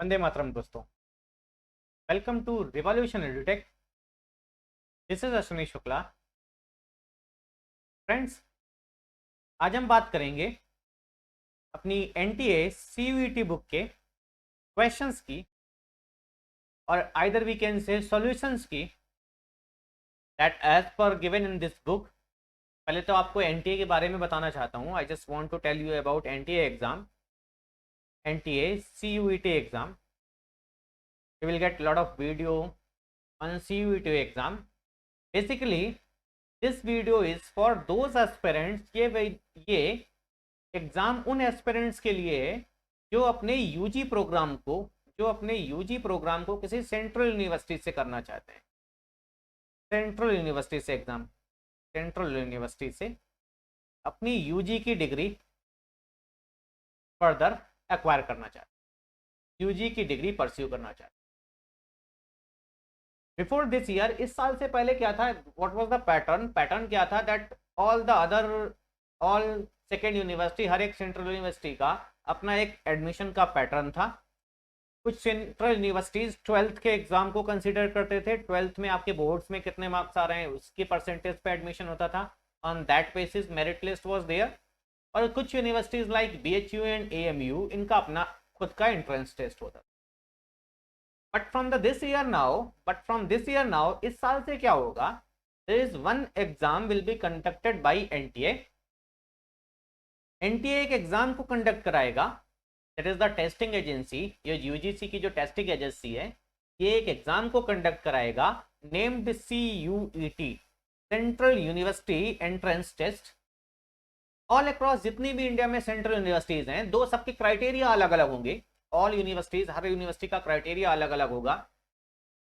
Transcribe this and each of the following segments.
वंदे मातरम दोस्तों। Welcome to revolution edutech. This is Ashwini Shukla. Friends, आज हम बात करेंगे अपनी एनटीए सीयूईटी बुक के क्वेश्चंस की और either we can say solutions की that as per given in this book. पहले तो आपको एनटीए के बारे में बताना चाहता हूँ। I just want to tell you about NTA exam, NTA CUET exam. You will get a lot of video on CUET exam. Basically, this video is for those aspirants। ये एग्जाम उन aspirants के लिए है जो अपने UG programme को किसी central university से करना चाहते हैं। सेंट्रल यूनिवर्सिटी से एग्जाम, सेंट्रल यूनिवर्सिटी से अपनी यूजी की डिग्री फर्दर एक्वायर करना चाहते हैं, यूजी की डिग्री परस्यू करना चाहते हैं। बिफोर दिस ईयर, इस साल से पहले क्या था, व्हाट वाज द पैटर्न क्या था, दैट ऑल सेकेंड यूनिवर्सिटी, हर एक सेंट्रल यूनिवर्सिटी का अपना एक एडमिशन का पैटर्न था। कुछ सेंट्रल यूनिवर्सिटीज 12th के एग्जाम को कंसीडर करते थे। 12th में आपके बोर्ड्स में कितने मार्क्स आ रहे हैं उसकी परसेंटेज पे एडमिशन होता था। On that basis merit list was there. और कुछ universities like BHU and AMU, इनका अपना खुद का एंट्रेंस टेस्ट होता था। But from this year now, इस साल से क्या होगा, there is one exam will be conducted by NTA. NTA एक एग्जाम को कंडक्ट कराएगा, that is the testing agency. ये यूजीसी की जो टेस्टिंग एजेंसी है, ये एक एग्जाम को कंडक्ट कराएगा named CUET, central university entrance test. All across जितनी भी इंडिया में सेंट्रल यूनिवर्सिटीज हैं, दो सबके क्राइटेरिया अलग अलग होंगे। ऑल यूनिवर्सिटीज, हर यूनिवर्सिटी का क्राइटेरिया अलग अलग होगा।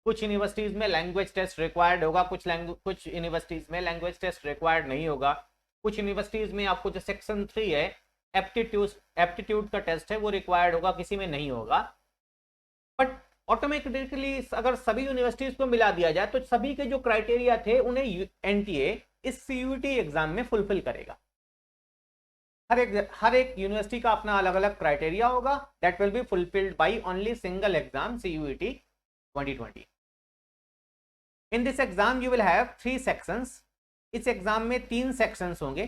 कुछ यूनिवर्सिटीज में लैंग्वेज टेस्ट रिक्वायर्ड होगा, कुछ यूनिवर्सिटीज में लैंग्वेज टेस्ट रिक्वायर्ड नहीं होगा। कुछ यूनिवर्सिटीज में आपको जो सेक्शन 3 है, एप्टीट्यूड का टेस्ट है, वो रिक्वायर्ड होगा, किसी में नहीं होगा। बट ऑटोमेटिकली अगर सभी यूनिवर्सिटीज को मिला दिया जाए तो सभी के जो क्राइटेरिया थे उन्हें एनटीए इस सीयूईटी एग्जाम में फुलफिल करेगा। हर एक यूनिवर्सिटी का अपना अलग अलग क्राइटेरिया होगा, that will be fulfilled by only single exam CUET 2020। In this exam you will have 3 sections. इस एग्जाम में 3 सेक्शंस होंगे,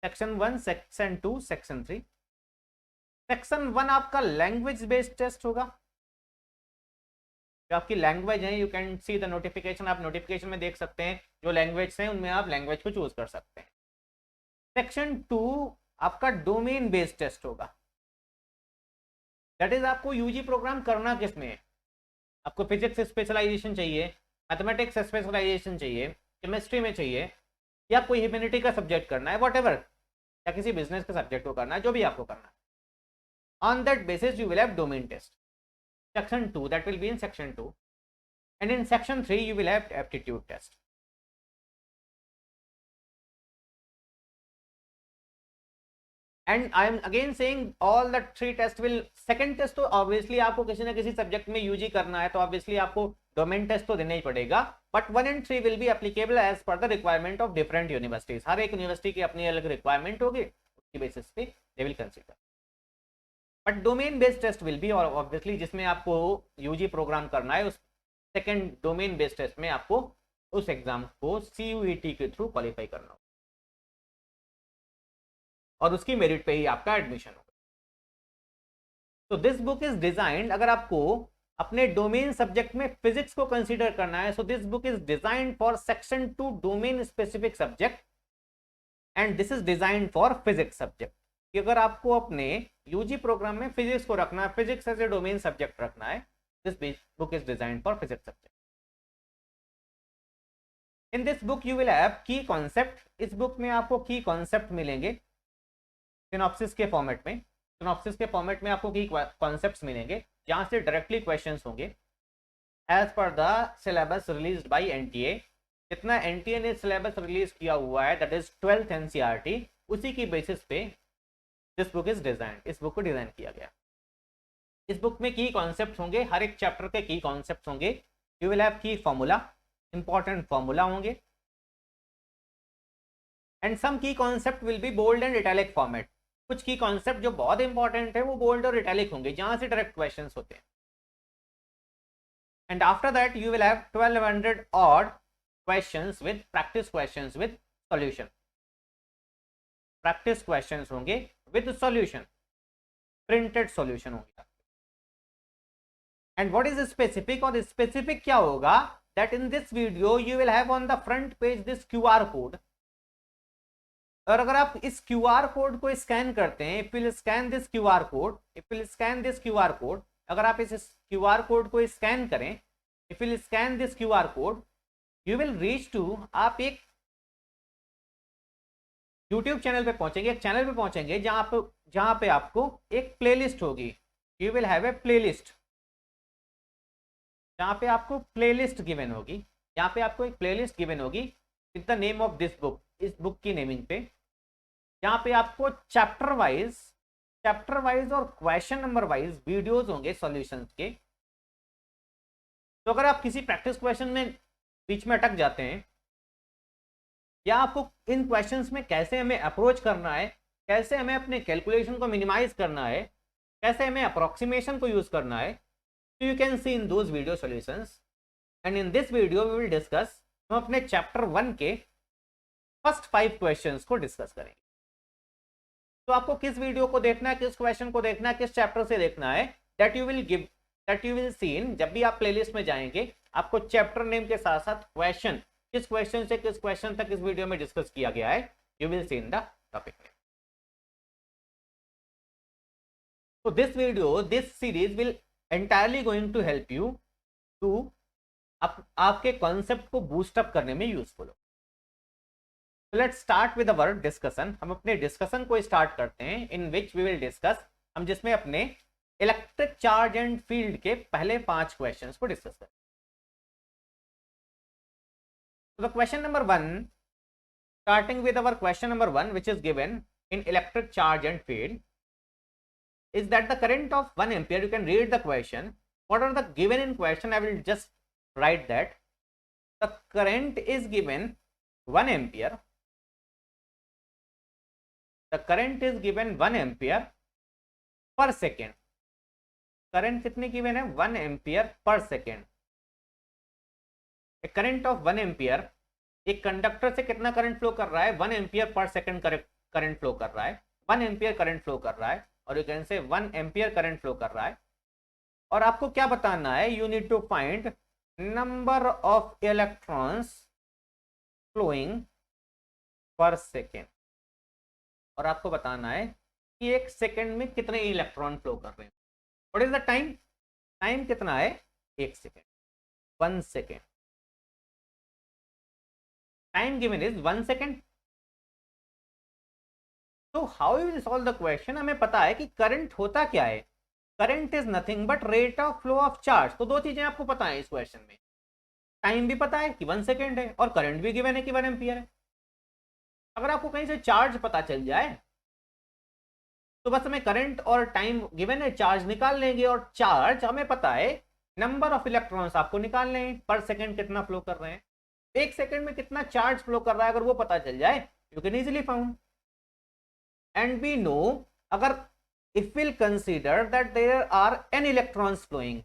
सेक्शन 1, सेक्शन 2, सेक्शन 3। सेक्शन 1 आपका लैंग्वेज बेस्ड टेस्ट होगा। जो आपकी लैंग्वेज है, you can see the notification, आप notification में देख सकते हैं जो लैंग्वेज हैं उनमें आप लैंग्वेज को चूज कर सकते हैं। सेक्शन 2 आपका डोमेन बेस्ड टेस्ट होगा, दैट इज आपको यूजी प्रोग्राम करना किसमें है। आपको फिजिक्स स्पेशलाइजेशन चाहिए, मैथमेटिक्स स्पेशलाइजेशन चाहिए, केमिस्ट्री में चाहिए, या कोई ह्यूमैनिटी का सब्जेक्ट करना है, व्हाटएवर, या किसी बिजनेस के सब्जेक्ट को करना है, जो भी आपको करना है। On that basis you will have domain test. Section 2 that will be in section 2, and in section 3 you will have aptitude test. And I am again saying all the 3 test will, second test तो obviously आपको किसी ना किसी subject में UG करना है तो obviously आपको डोमेन टेस्ट तो देना ही पड़ेगा। But 1 and 3 will be applicable as per the requirement of different universities. हर एक यूनिवर्सिटी की अपनी अलग रिक्वायरमेंट होगी, उसकी बेसिस पे they will consider. But domain based test will be, और ऑब्वियसली जिसमें आपको यूजी प्रोग्राम करना है, उस सेकेंड डोमेन बेस्ड टेस्ट में आपको उस एग्जाम को सीयूईटी के थ्रू क्वालिफाई करना होगा और उसकी मेरिट पे ही आपका एडमिशन होगा। तो दिस बुक इज डिजाइंड, अगर आपको अपने डोमेन सब्जेक्ट में फिजिक्स को कंसीडर करना है, so this book is designed for section 2 domain specific subject, and this is designed for physics subject. कि अगर आपको अपने यूजी प्रोग्राम में फिजिक्स को रखना है, physics as a domain subject रखना है, this book is designed for physics subject. In this book you will have key concept. इस बुक में आपको की कॉन्सेप्ट मिलेंगे सिनॉप्सिस के फॉर्मेट में। सिनॉप्सिस के फॉर्मेट में आपको की कॉन्सेप्ट्स मिलेंगे, जहां से डायरेक्टली क्वेश्चंस होंगे as per the syllabus released by NTA. जितना एनटीए ने सिलेबस रिलीज किया हुआ है, दैट इज 12th एनसीईआरटी, उसी की बेसिस पे दिस बुक इज डिजाइन, इस बुक को डिजाइन किया गया। इस बुक में की कॉन्सेप्ट्स होंगे, हर एक चैप्टर के की कॉन्सेप्ट्स होंगे। You will have key formula, important formula होंगे, and some key concept will be bold and italic format. कुछ की कॉन्सेप्ट जो बहुत इंपॉर्टेंट है वो बोल्ड और इटैलिक होंगे, जहां से डायरेक्ट क्वेश्चंस होते हैं. And after that you will have 1200 odd questions with practice questions with solution. Practice questions होंगे विद सॉल्यूशन, प्रिंटेड सॉल्यूशन होंगे. एंड व्हाट इज स्पेसिफिक, और स्पेसिफिक क्या होगा, that in this video you will have on the front page this QR code. और अगर आप इस QR code को स्कैन करते हैं, if will scan this QR code, if will scan this QR code, अगर आप इस क्यूआर कोड को स्कैन करें, if will scan this QR code, you will reach to, आप एक YouTube चैनल पे पहुंचेंगे, एक चैनल पे पहुंचेंगे जहां पे आपको एक प्लेलिस्ट होगी. You will have a playlist, जहां पे आपको प्लेलिस्ट गिवन होगी, जहां पे आपको एक प्लेलिस्ट गिवन होगी with the name of this book, इस बुक की नेमिंग पे, जहां पे आपको चैप्टर वाइज और क्वेश्चन नंबर वाइज वीडियोस होंगे सॉल्यूशंस के. तो अगर आप किसी प्रैक्टिस क्वेश्चन में बीच में अटक जाते हैं, या आपको इन क्वेश्चंस में कैसे हमें अप्रोच करना है, कैसे हमें अपने कैलकुलेशन को मिनिमाइज करना है, कैसे हमें अप्रोक्सीमेशन को यूज करना है, तो you can see in those video solutions. And in this video we will discuss, हम अपने चैप्टर 1 के फर्स्ट 5 क्वेश्चंस को डिस्कस करेंगे. तो आपको किस वीडियो को देखना है, किस क्वेश्चन को देखना है, किस चैप्टर से देखना है, दैट यू विल सी इन, जब भी आप प्लेलिस्ट में जाएंगे आपको चैप्टर नेम के साथ साथ क्वेश्चन, किस क्वेश्चन से किस क्वेश्चन तक इस वीडियो में डिस्कस किया गया है, you will C in the topic. So this video, this series will entirely going to help you to आपके कॉन्सेप्ट को बूस्ट अप करने में यूजफुल हो. So let's start with our discussion. हम अपने डिस्कशन को स्टार्ट करते हैं, इन विच वी विल डिस्कस, हम जिसमें अपने इलेक्ट्रिक चार्ज एंड फील्ड के पहले 5 क्वेश्चंस को डिस्कस करें. So the question number 1, starting with our question number 1, which is given in electric charge and field, is that the current of 1 ampere, you can read the question, what are the given in question, I will just write that the current is given 1 ampere, the current is given 1 ampere per second. Current कितनी given है, 1 ampere per second. Current of 1 ampere, एक conductor से कितना current flow कर रहा है, 1 ampere per second current flow कर रहा है, 1 एम्पियर करंट फ्लो कर रहा है, और you can say 1 ampere current flow कर रहा है. और आपको क्या बताना है, you need to find number of electrons flowing per second. और आपको बताना है कि एक सेकेंड में कितने इलेक्ट्रॉन फ्लो कर रहे हैं. What is the time, time कितना है, 1 second, 1 second. Time given is 1 second. तो how you will solve the question. हमें पता है कि करंट होता क्या है, current is nothing but rate of flow of charge. तो 2 चीजें आपको पता है इस क्वेश्चन में, टाइम भी पता है कि 1 सेकेंड है, और करंट भी गिवन है कि 1 एम्पियर है. अगर आपको कहीं से चार्ज पता चल जाए तो बस हमें करंट और टाइम गिवन है, चार्ज निकाल लेंगे, और चार्ज हमें पता है, नंबर ऑफ इलेक्ट्रॉन्स आपको निकालने हैं, पर सेकेंड कितना फ्लो कर रहे हैं, 1 सेकेंड में कितना चार्ज फ्लो कर रहा है, अगर वो पता चल जाए you can easily found. And we know, अगर if will consider that there are n electrons flowing,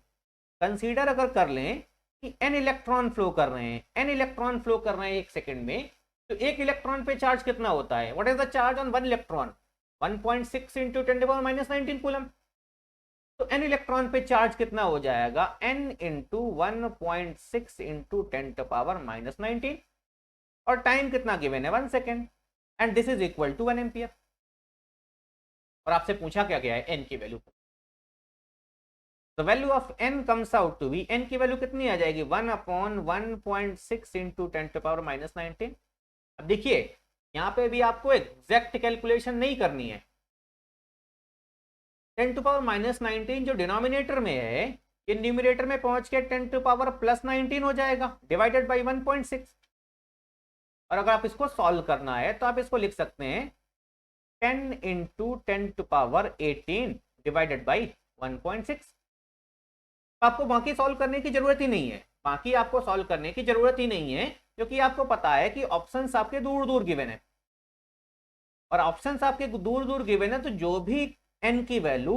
consider अगर कर लें कि n इलेक्ट्रॉन फ्लो कर रहे हैं, n इलेक्ट्रॉन फ्लो कर रहे हैं 1 सेकेंड में, तो 1 इलेक्ट्रॉन पे चार्ज कितना होता है, what is the charge on 1 electron, 1.6 into 10⁻⁻19 coulomb. तो n इलेक्ट्रॉन पे चार्ज कितना हो जाएगा, n इंटू 1.6 इंटू 10⁻⁻19, और टाइम कितना गिवन है, 1 second, and this is equal to 1 ampere. और आपसे पूछा क्या गया है, n की value. The value of n comes out to be, n की वैल्यू कितनी आ जाएगी, 1/1.6 इंटू 10⁻⁻19. अब देखिए यहां पे भी आपको एग्जैक्ट कैलकुलेशन नहीं करनी है. 10⁻⁻19 जो डिनोमिनेटर में है, ये न्यूमरेटर में पहुंच के 10⁻+19 हो जाएगा, डिवाइडेड बाई 1.6. और अगर आप इसको सॉल्व करना है तो आप इसको लिख सकते हैं 10 इंटू 10⁻18 डिवाइडेड बाई 1.6. आपको बाकी सॉल्व करने की जरूरत ही नहीं है, बाकी आपको सॉल्व करने की जरूरत ही नहीं है, क्योंकि आपको पता है कि ऑप्शंस आपके दूर दूर गिवन है. और ऑप्शंस आपके दूर दूर गिवन है, तो जो भी n की वैल्यू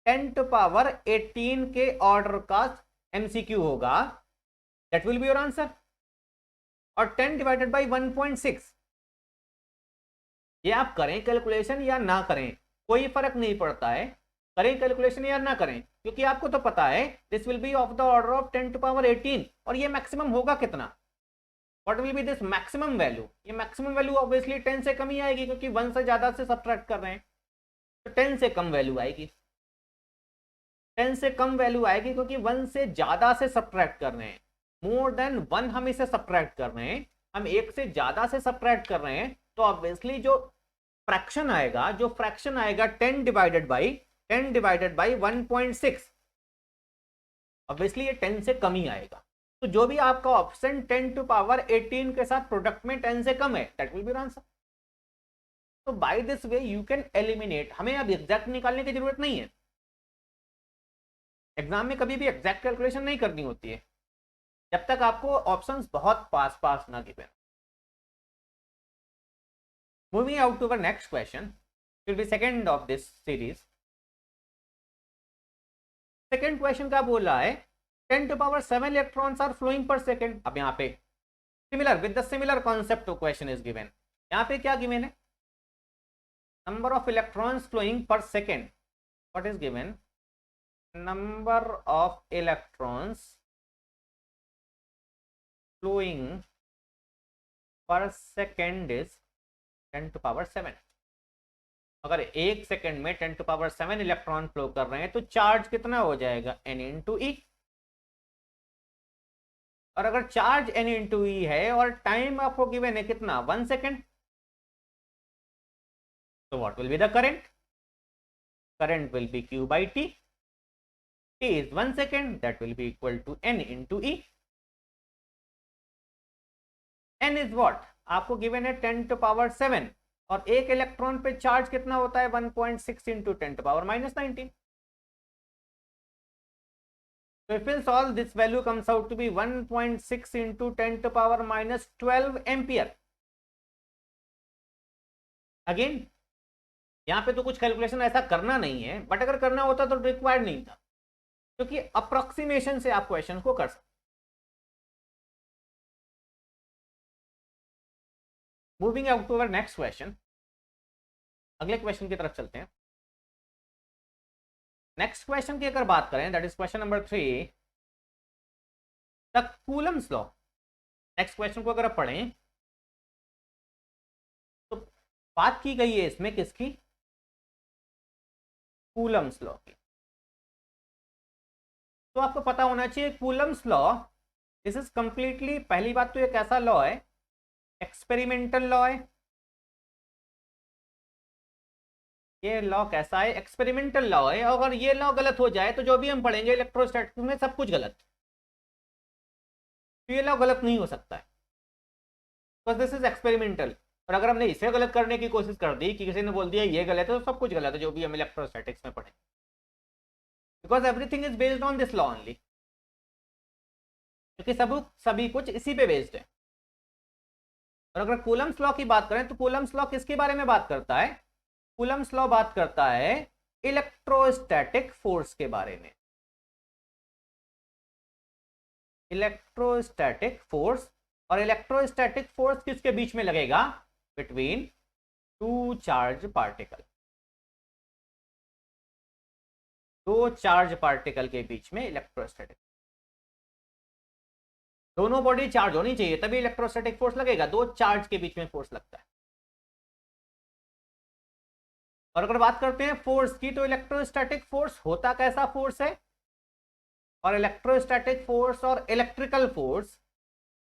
10⁻18 के ऑर्डर का MCQ होगा, that will be your answer. और 10 डिवाइडेड बाई 1.6, ये आप करें कैलकुलेशन या ना करें कोई फर्क नहीं पड़ता है, करें कैलकुलेशन या ना करें, क्योंकि आपको तो पता है this will be of the order of 10⁻18। और ये मैक्सिमम होगा कितना, what will be this maximum value, ये मैक्सिमम वैल्यू ऑब्वियसली 10 से कम ही आएगी, क्योंकि 1 से ज्यादा से सब्ट्रैक्ट कर रहे हैं, तो 10 से कम वैल्यू आएगी, 10 से कम वैल्यू आएगी, क्योंकि 1 से ज्यादा से सब्ट्रैक्ट कर रहे हैं। मोर देन 1 हम इसे सब्ट्रैक्ट कर रहे हैं, हम एक से ज्यादा से सब्ट्रैक्ट कर रहे हैं, तो ऑब्वियसली जो फ्रैक्शन आएगा, 10 डिवाइडेड बाई 1.6, ऑब्वियसली ये 10 से कम ही आएगा। तो जो भी आपका ऑप्शन 10⁻18 के साथ प्रोडक्ट में 10 से कम है, दैट विल बी आंसर। तो by this way you can eliminate, हमें अब एग्जैक्ट निकालने की जरूरत नहीं है, एग्जाम में कभी भी एग्जैक्ट कैलकुलेशन नहीं करनी होती है जब तक आपको ऑप्शंस बहुत पास पास ना given. Moving out to our next question, will be second of this series. Second question क्या बोल रहा है, 10⁻7 electrons are flowing per second. अब यहाँ पे similar with the similar concept question is given, यहाँ पे क्या गिवन है, number of electrons flowing per second, what is given, number of electrons flowing per second is 10⁻7। अगर एक सेकंड में 10⁻7 इलेक्ट्रॉन फ्लो कर रहे हैं तो चार्ज कितना हो जाएगा, n इंटू ई। और अगर चार्ज n इंटू ई है और टाइम आपको गिवन है कितना, 1 सेकेंड, तो what will be the current, current will be Q by T, T is 1 second, that will be equal to n into E। n is what, आपको given है 10⁻7 और एक इलेक्ट्रॉन पे चार्ज कितना होता है, 1.6 into 10⁻−19। So if we solve, this value comes out to be 1.6 into 10⁻−12 ampere. Again यहाँ पे तो कुछ कैलकुलेशन ऐसा करना नहीं है, बट अगर करना होता तो रिक्वायर्ड नहीं था, क्योंकि अप्रोक्सीमेशन से आप क्वेश्चन को कर सकते। Moving out to our next question, अगले क्वेश्चन की तरफ चलते हैं। नेक्स्ट क्वेश्चन की अगर बात करें, that is question number 3, the Coulomb's law. Next question को अगर आप पढ़ें तो बात की गई है इसमें किसकी, कूलम्स लॉ की। तो आपको पता होना चाहिए Coulomb's law, this is completely, पहली बात तो ये कैसा लॉ है, एक्सपेरिमेंटल लॉ है। ये लॉ कैसा है, एक्सपेरिमेंटल लॉ है। अगर ये लॉ गलत हो जाए तो जो भी हम पढ़ेंगे इलेक्ट्रोस्टैटिक्स में सब कुछ गलत, तो ये लॉ गलत नहीं हो सकता है, बिकॉज दिस इज एक्सपेरिमेंटल। और अगर हमने इसे गलत करने की कोशिश कर दी कि किसी ने बोल दिया ये गलत है, तो सब कुछ गलत है जो भी हम इलेक्ट्रोस्टैटिक्स में पढ़ें, because everything is based on this law only, क्योंकि सभी कुछ इसी पे बेस्ड है। और अगर कूलम्स लॉ की बात करें तो कूलम्स लॉ किसके बारे में बात करता है, कूलम्स लॉ बात करता है इलेक्ट्रोस्टैटिक फोर्स के बारे में, इलेक्ट्रोस्टैटिक फोर्स। और इलेक्ट्रोस्टैटिक फोर्स किसके बीच में लगेगा, बिटवीन टू चार्ज पार्टिकल, दो चार्ज पार्टिकल के बीच में इलेक्ट्रोस्टैटिक, दोनों बॉडी चार्ज होनी चाहिए तभी इलेक्ट्रोस्टैटिक फोर्स लगेगा, दो चार्ज के बीच में फोर्स लगता है। और अगर बात करते हैं फोर्स की, तो इलेक्ट्रोस्टैटिक फोर्स होता कैसा फोर्स है, और इलेक्ट्रोस्टैटिक फोर्स और इलेक्ट्रिकल फोर्स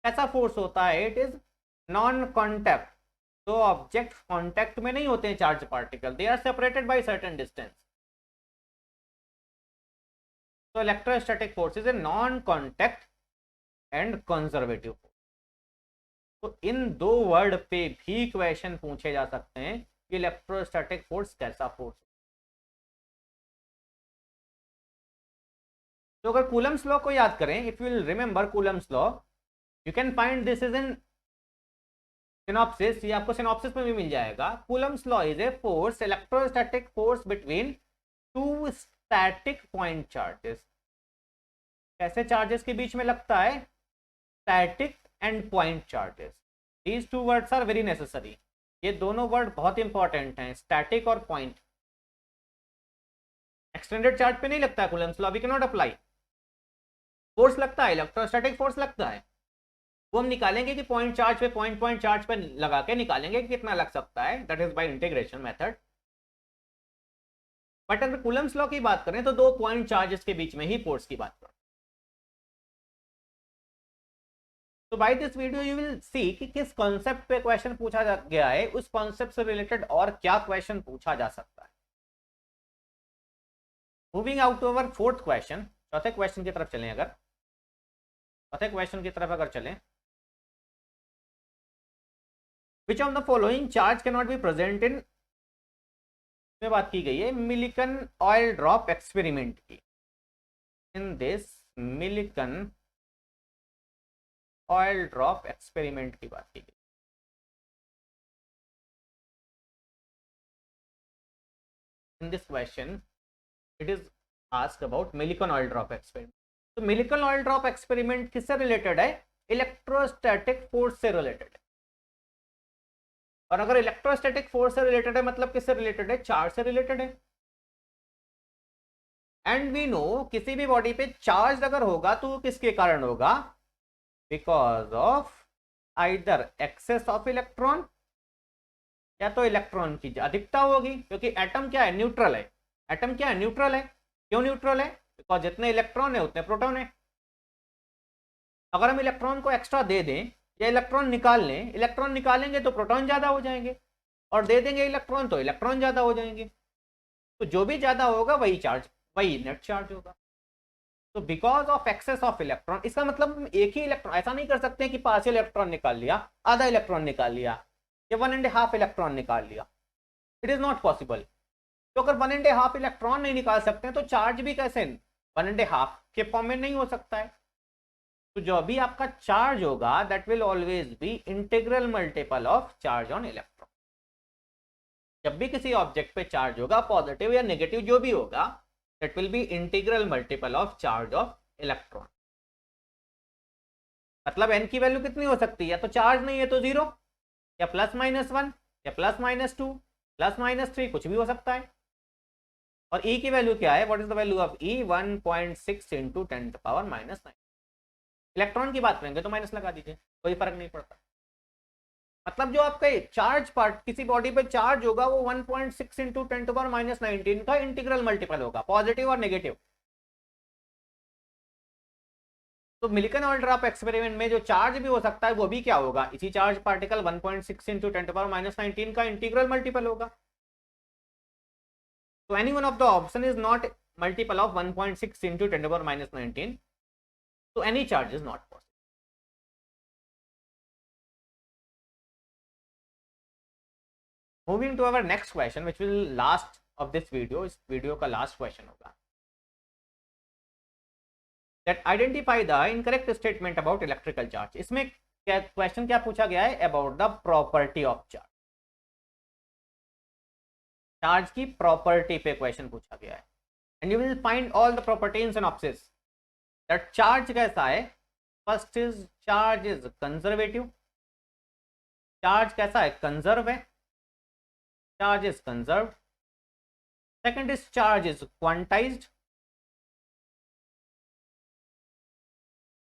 कैसा फोर्स होता है, इट इज नॉन कॉन्टैक्ट। तो ऑब्जेक्ट कॉन्टैक्ट में नहीं होते हैं charge particle, they are separated by certain distance. तो electrostatic force is a non contact and conservative force. तो इन दो वर्ड पे भी क्वेश्चन पूछे जा सकते हैं कि इलेक्ट्रोस्टैटिक फोर्स कैसा फोर्स। तो अगर कूलम्स लॉ को याद करें, if you will remember Coulomb's law, you can find this is an synopsis, ये आपको सिनॉप्सिस में भी मिल जाएगा। Coulomb's law is a force, electrostatic force between two static point charges. कैसे चार्जेस के बीच में लगता है? Static and point charges. These two words are very necessary. ये दोनों वर्ड बहुत इंपॉर्टेंट हैं, स्टैटिक और पॉइंट। एक्सटेंडेड चार्ज पे नहीं लगता है Coulomb's law, we can not apply. Force लगता है, इलेक्ट्रोस्टैटिक फोर्स लगता है, वो हम निकालेंगे कि पॉइंट चार्ज पे पॉइंट चार्ज पे लगा के निकालेंगे कि कितना लग सकता है, that is by integration method. But अगर कूलम्स लॉ की बात करें तो दो पॉइंट चार्जेस के बीच में ही फोर्स की बात करें। तो by this video you will see कि किस कॉन्सेप्ट पे क्वेश्चन पूछा गया है, उस कॉन्सेप्ट से रिलेटेड और क्या क्वेश्चन पूछा जा सकता है। Moving out to our fourth question, चौथे क्वेश्चन की तरफ चलें। अगर चौथे क्वेश्चन की तरफ अगर चलें, which of the following charge can not be present in, में बात की गई है मिलिकन ऑयल ड्रॉप एक्सपेरिमेंट की। In this Millikan oil drop experiment की बात की गई। In this question it is asked about Millikan oil drop experiment. तो मिलिकन ऑयल ड्रॉप एक्सपेरिमेंट किससे रिलेटेड है? इलेक्ट्रोस्टैटिक फोर्स से रिलेटेड है। और अगर इलेक्ट्रोस्टैटिक फोर्स से रिलेटेड है मतलब किससे रिलेटेड है? चार्ज से रिलेटेड है। एंड वी नो किसी भी बॉडी पे चार्ज अगर होगा तो किसके कारण होगा? Because of either excess of electron, या तो इलेक्ट्रॉन की अधिकता होगी, क्योंकि एटम क्या है? न्यूट्रल है। एटम क्या है? न्यूट्रल है। क्यों न्यूट्रल है? बिकॉज जितने इलेक्ट्रॉन है उतने प्रोटॉन है। अगर हम इलेक्ट्रॉन को एक्स्ट्रा दे दें या इलेक्ट्रॉन निकाल लें, इलेक्ट्रॉन निकालेंगे तो प्रोटॉन ज्यादा हो जाएंगे, और दे देंगे इलेक्ट्रॉन तो इलेक्ट्रॉन ज्यादा हो जाएंगे। तो जो भी ज्यादा होगा वही चार्ज, वही नेट चार्ज होगा। तो because of excess of electron, इसका मतलब एक ही इलेक्ट्रॉन, ऐसा नहीं कर सकते कि पार्शियल इलेक्ट्रॉन निकाल लिया, आधा इलेक्ट्रॉन निकाल लिया, या 1.5 इलेक्ट्रॉन निकाल लिया। It is not possible. तो अगर 1.5 इलेक्ट्रॉन नहीं निकाल सकते हैं तो चार्ज भी कैसे 1.5 के फॉर्म में नहीं हो सकता है। तो जो भी आपका चार्ज होगा that will always be integral multiple of charge on electron. जब भी किसी ऑब्जेक्ट पे चार्ज होगा, पॉजिटिव या नेगेटिव जो भी होगा, that will B integral multiple of charge of electron. मतलब n की वैल्यू कितनी हो सकती है? या तो चार्ज नहीं है तो 0, या +-1, या +-2, +-3, कुछ भी हो सकता है। और e की वैल्यू क्या है? What is the value of e? 1.6 into 10⁻⁹। Electron की बात करेंगे तो माइनस लगा दीजिए, कोई फर्क नहीं पड़ता। मतलब जो आपका चार्ज पार्ट, किसी बॉडी पे चार्ज होगा वो 1.6 इंटू 10⁻⁹ का इंटीग्रल मल्टीपल होगा, पॉजिटिव और नेगेटिव। तो मिलिकन ऑयल ड्रॉप एक्सपेरिमेंट में जो चार्ज भी हो सकता है वो भी क्या होगा? इसी चार्ज पार्टिकल 1.6 इंटू 10⁻⁹ का इंटीग्रल मल्टीपल होगा। तो any one of the option is not multiple of 1.6 into 10⁻⁹, so any charge is not possible. Moving to our next question, which will last of this video, इस video का last question होगा। That identify the incorrect statement about electrical charge। इसमें क्या question क्या पूछा गया है? About the property of charge। Charge की प्रॉपर्टी पे क्वेश्चन पूछा गया है। And you will find all the property in synopsis। That charge कैसा है? First is charge is conservative. Charge कैसा है? कंजर्व है। Charge is conserve. Second is charge is quantized.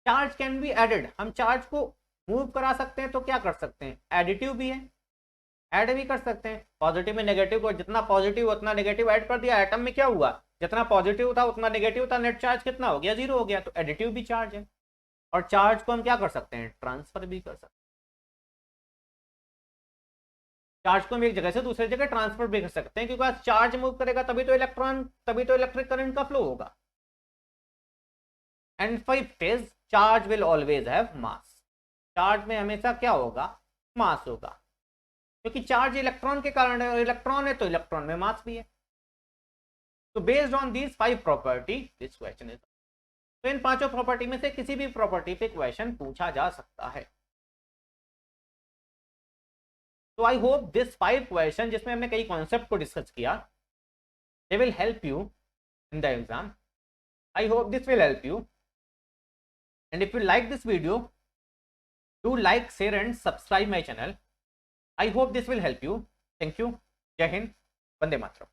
Charge can be added. हम charge को move करा सकते हैं तो क्या कर सकते हैं? एडिटिव भी है, ऐड भी कर सकते हैं। पॉजिटिव में नेगेटिव को, जितना पॉजिटिव उतना नेगेटिव ऐड कर दिया। एटम में क्या हुआ? जितना पॉजिटिव था उतना नेगेटिव था, नेट चार्ज कितना हो गया? 0 हो गया। तो एडिटिव भी चार्ज है। और चार्ज को हम क्या कर सकते हैं? ट्रांसफर भी कर सकते हैं। चार्ज को हम एक जगह से दूसरी जगह ट्रांसफर भी कर सकते हैं, क्योंकि चार्ज मूव करेगा तभी तो इलेक्ट्रिक करंट का फ्लो होगा। And fifth is charge will always have mass. Charge में हमेशा क्या होगा? मास होगा, क्योंकि चार्ज इलेक्ट्रॉन के कारण है, और इलेक्ट्रॉन है तो इलेक्ट्रॉन में मास भी है। तो based on these 5 property this question is. तो इन 5 प्रॉपर्टी में से किसी भी प्रॉपर्टी पे क्वेश्चन पूछा जा सकता है। तो आई होप दिस 5 क्वेश्चन जिसमें हमने कई कॉन्सेप्ट को डिस्कस किया, they will help you in the exam. I hope this will help you. And if you like this video, do like, share and subscribe my channel. I hope this will help you. Thank you. जय हिंद. वंदे मातरम.